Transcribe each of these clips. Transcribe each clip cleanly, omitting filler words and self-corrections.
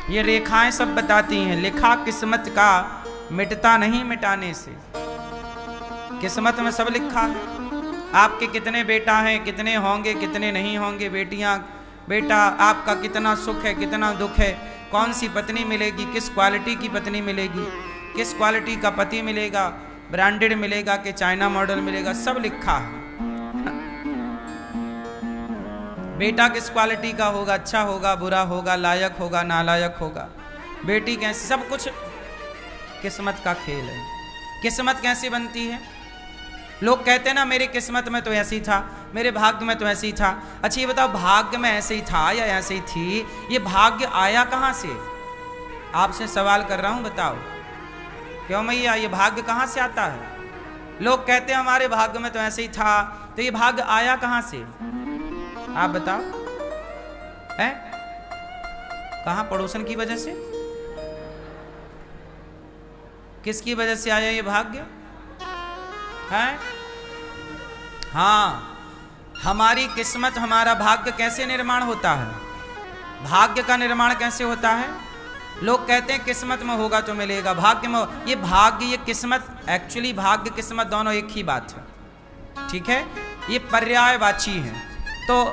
ये रेखाएं सब बताती हैं, लिखा किस्मत का मिटता नहीं मिटाने से। किस्मत में सब लिखा है। आपके कितने बेटा हैं, कितने होंगे, कितने नहीं होंगे, बेटियां, बेटा, आपका कितना सुख है, कितना दुख है, कौन सी पत्नी मिलेगी, किस क्वालिटी की पत्नी मिलेगी, किस क्वालिटी का पति मिलेगा, ब्रांडेड मिलेगा कि चाइना मॉडल मिलेगा, सब लिखा है। बेटा किस क्वालिटी का होगा, अच्छा होगा, बुरा होगा, लायक होगा, नालायक होगा, बेटी कैसी, सब कुछ किस्मत का खेल है। किस्मत कैसे बनती है? लोग कहते हैं ना मेरी किस्मत में तो ऐसी था, मेरे भाग्य में तो ऐसी था। अच्छा ये बताओ, भाग्य में ऐसे ही था या ऐसे ही थी? ये भाग्य आया कहाँ से? आपसे सवाल कर रहा हूं, बताओ। क्यों मैया, ये भाग्य कहाँ से आता है? लोग कहते हैं हमारे भाग्य में तो ऐसे ही था, तो ये भाग्य आया कहाँ से? आप बताओ। है कहाँ? पड़ोसन की वजह से? किसकी वजह से आया ये भाग्य? है? हाँ, हमारी किस्मत, हमारा भाग्य कैसे निर्माण होता है? भाग्य का निर्माण कैसे होता है? लोग कहते हैं किस्मत में होगा तो मिलेगा, भाग्य में। ये भाग्य, ये किस्मत, एक्चुअली भाग्य किस्मत दोनों एक ही बात है, ठीक है? ये पर्यायवाची है। तो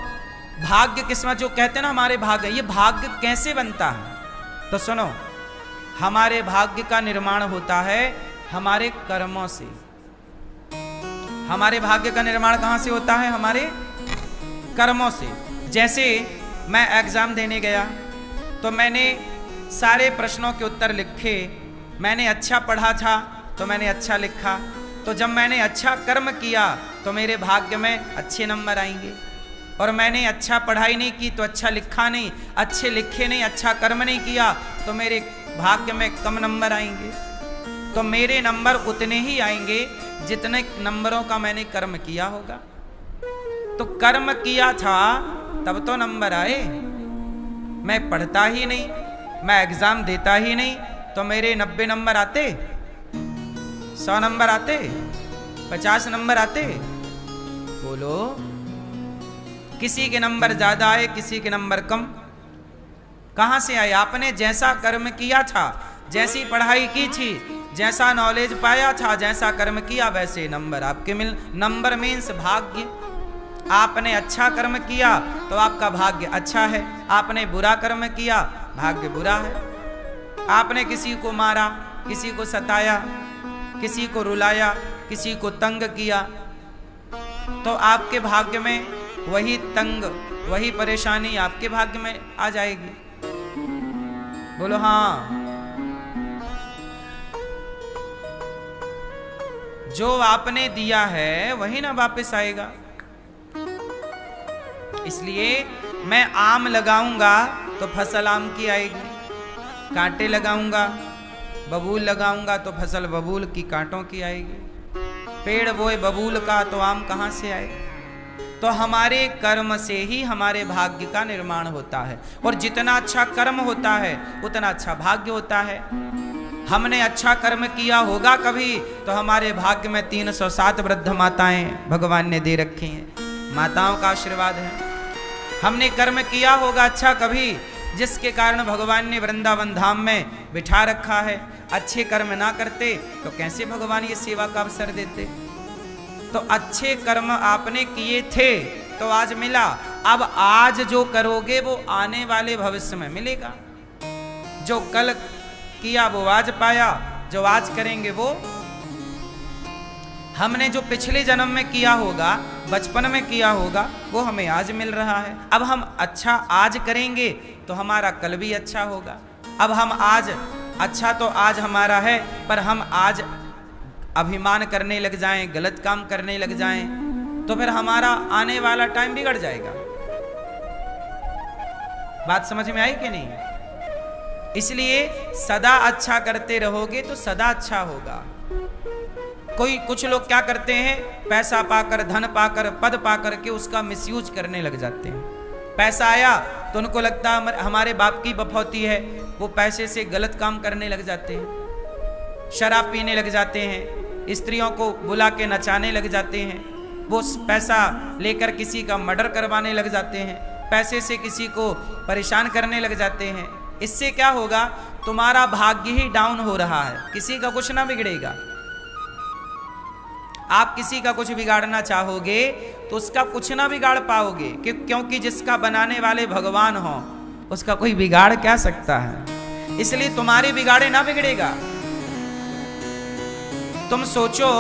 भाग्य किस्मत जो कहते हैं ना हमारे भाग्य, ये भाग्य कैसे बनता है? तो सुनो, हमारे भाग्य का निर्माण होता है हमारे कर्मों से। हमारे भाग्य का निर्माण कहां से होता है? हमारे कर्मों से। जैसे मैं एग्जाम देने गया तो मैंने सारे प्रश्नों के उत्तर लिखे, मैंने अच्छा पढ़ा था तो मैंने अच्छा लिखा, तो जब मैंने अच्छा कर्म किया तो मेरे भाग्य में अच्छे नंबर आएंगे। और मैंने अच्छा पढ़ाई नहीं की तो अच्छा लिखा नहीं, अच्छे लिखे नहीं, अच्छा कर्म नहीं किया तो मेरे भाग्य में कम नंबर आएंगे। तो मेरे नंबर उतने ही आएंगे जितने नंबरों का मैंने कर्म किया होगा। तो कर्म किया था तब तो नंबर आए। मैं पढ़ता ही नहीं, मैं एग्जाम देता ही नहीं, तो मेरे 90 नंबर आते, 100 नंबर आते, 50 नंबर आते? बोलो। किसी के नंबर ज्यादा आए, किसी के नंबर कम। कहां से आए? आपने जैसा कर्म किया था, जैसी पढ़ाई की थी, जैसा नॉलेज पाया था, जैसा कर्म किया, वैसे नंबर आपके मिल। नंबर मीन्स भाग्य। आपने अच्छा कर्म किया तो आपका भाग्य अच्छा है, आपने बुरा कर्म किया, भाग्य बुरा है। आपने किसी को मारा, किसी को सताया, किसी को रुलाया, किसी को तंग किया, तो आपके भाग्य में वही तंग, वही परेशानी आपके भाग्य में आ जाएगी। बोलो हाँ। जो आपने दिया है वही ना वापस आएगा। इसलिए मैं आम लगाऊंगा तो फसल आम की आएगी, कांटे लगाऊंगा, बबूल लगाऊंगा तो फसल बबूल की, कांटों की आएगी। पेड़ बोए बबूल का तो आम कहां से आए? तो हमारे कर्म से ही हमारे भाग्य का निर्माण होता है। और जितना अच्छा कर्म होता है उतना अच्छा भाग्य होता है। हमने अच्छा कर्म किया होगा कभी तो हमारे भाग्य में 307 वृद्ध माताएं भगवान ने दे रखी हैं, माताओं का आशीर्वाद है। हमने कर्म किया होगा अच्छा कभी, जिसके कारण भगवान ने वृंदावन धाम में बिठा रखा है। अच्छे कर्म ना करते तो कैसे भगवान ये सेवा का अवसर देते? तो अच्छे कर्म आपने किए थे तो आज मिला। अब आज जो करोगे वो आने वाले भविष्य में मिलेगा। जो कल किया वो आज पाया, जो आज करेंगे वो। हमने जो पिछले जन्म में किया होगा, बचपन में किया होगा, वो हमें आज मिल रहा है। अब हम अच्छा आज करेंगे तो हमारा कल भी अच्छा होगा। अब हम आज अच्छा तो आज हमारा है, पर हम आज अभिमान करने लग जाएं, गलत काम करने लग जाएं, तो फिर हमारा आने वाला टाइम बिगड़ जाएगा। बात समझ में आई कि नहीं? इसलिए सदा अच्छा करते रहोगे तो सदा अच्छा होगा। कुछ लोग क्या करते हैं, पैसा पाकर, धन पाकर, पद पाकर के उसका मिसयूज करने लग जाते हैं। पैसा आया तो उनको लगता है हमारे बाप की बफौती है, वो पैसे से गलत काम करने लग जाते हैं, शराब पीने लग जाते हैं, स्त्रियों को बुला के नचाने लग जाते हैं, वो पैसा लेकर किसी का मर्डर करवाने लग जाते हैं, पैसे से किसी को परेशान करने लग जाते हैं। इससे क्या होगा, तुम्हारा भाग्य ही डाउन हो रहा है, किसी का कुछ ना बिगड़ेगा। आप किसी का कुछ बिगाड़ना चाहोगे तो उसका कुछ ना बिगाड़ पाओगे, क्योंकि जिसका बनाने वाले भगवान हो उसका कोई बिगाड़ क्या सकता है। इसलिए तुम्हारे बिगाड़े ना बिगड़ेगा। तुम सोचो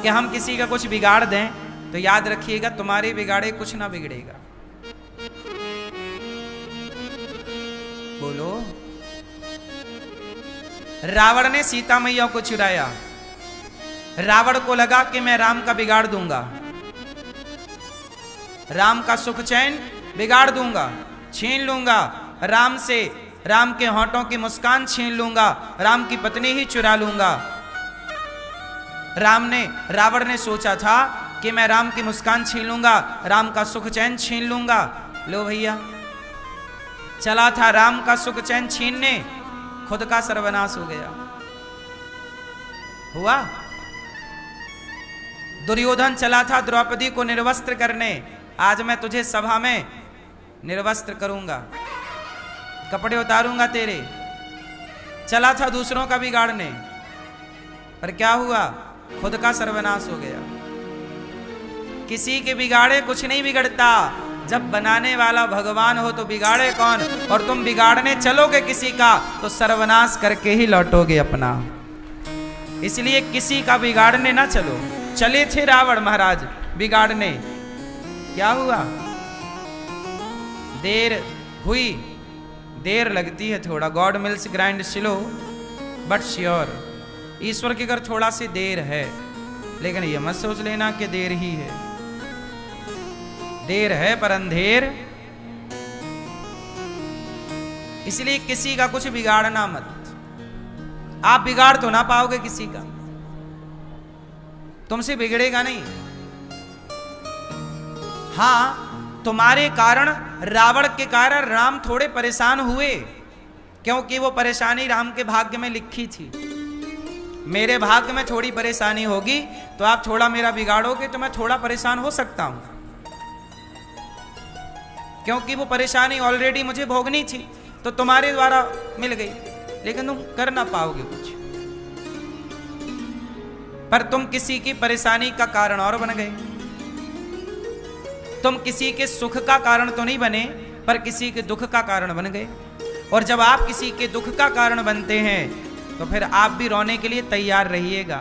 कि हम किसी का कुछ बिगाड़ दें तो याद रखिएगा तुम्हारे बिगाड़े कुछ ना बिगड़ेगा। बोलो। रावण ने सीता मैया को चुराया। रावण को लगा कि मैं राम का बिगाड़ दूंगा, राम का सुख चैन बिगाड़ दूंगा, छीन लूंगा राम से, राम के होंठों की मुस्कान छीन लूंगा, राम की पत्नी ही चुरा लूंगा। रावण ने सोचा था कि मैं राम की मुस्कान छीन लूंगा, राम का सुख चैन छीन लूंगा। लो भैया, चला था राम का सुख चैन छीनने, खुद का सर्वनाश हो गया। हुआ। दुर्योधन चला था द्रौपदी को निर्वस्त्र करने, आज मैं तुझे सभा में निर्वस्त्र करूंगा, कपड़े उतारूंगा तेरे। चला था दूसरों का बिगाड़ने, पर क्या हुआ, खुद का सर्वनाश हो गया। किसी के बिगाड़े कुछ नहीं बिगड़ता, जब बनाने वाला भगवान हो तो बिगाड़े कौन। और तुम बिगाड़ने चलोगे किसी का तो सर्वनाश करके ही लौटोगे अपना। इसलिए किसी का बिगाड़ने ना चलो। चले थे रावण महाराज बिगाड़ने, क्या हुआ, देर हुई। देर लगती है थोड़ा, God mills grind slow but sure. ईश्वर के घर थोड़ा सी देर है, लेकिन ये मत सोच लेना कि देर ही है, देर है पर अंधेर। इसलिए किसी का कुछ बिगाड़ना मत। आप बिगाड़ तो ना पाओगे किसी का, तुमसे बिगड़ेगा नहीं। हां, तुम्हारे कारण, रावण के कारण राम थोड़े परेशान हुए, क्योंकि वो परेशानी राम के भाग्य में लिखी थी। मेरे भाग्य में थोड़ी परेशानी होगी तो आप थोड़ा मेरा बिगाड़ोगे तो मैं थोड़ा परेशान हो सकता हूं, क्योंकि वो परेशानी ऑलरेडी मुझे भोगनी थी तो तुम्हारे द्वारा मिल गई, लेकिन तुम कर ना पाओगे कुछ। पर तुम किसी की परेशानी का कारण और बन गए। तुम किसी के सुख का कारण तो नहीं बने, पर किसी के दुख का कारण बन गए। और जब आप किसी के दुख का कारण बनते हैं तो फिर आप भी रोने के लिए तैयार रहिएगा।